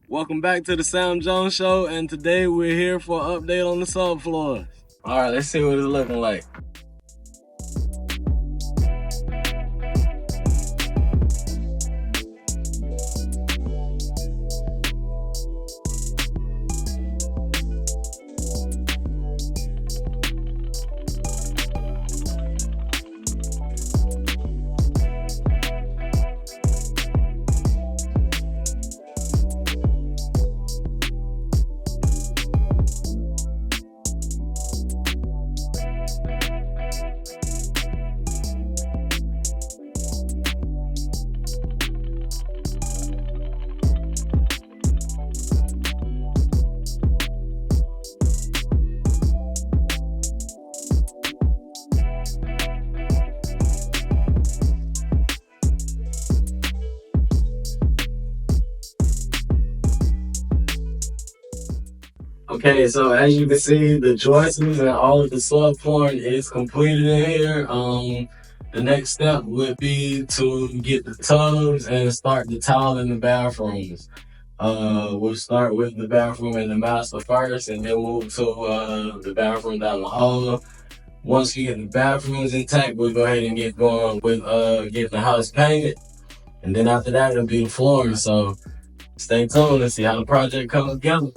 Welcome back to the Sam Jones Show, and today we're here for an update on the subfloor. All right, let's see what it's looking like. Okay, so as you can see, the joists and all of the subflooring is completed in here. The next step would be to get the tubs and start the tile in the bathrooms. We'll start with the bathroom and the master first, and then move to the bathroom down the hall. Once we get the bathrooms intact, we'll go ahead and get going with getting the house painted, and then after that it'll be the flooring. So stay tuned and see how the project comes together.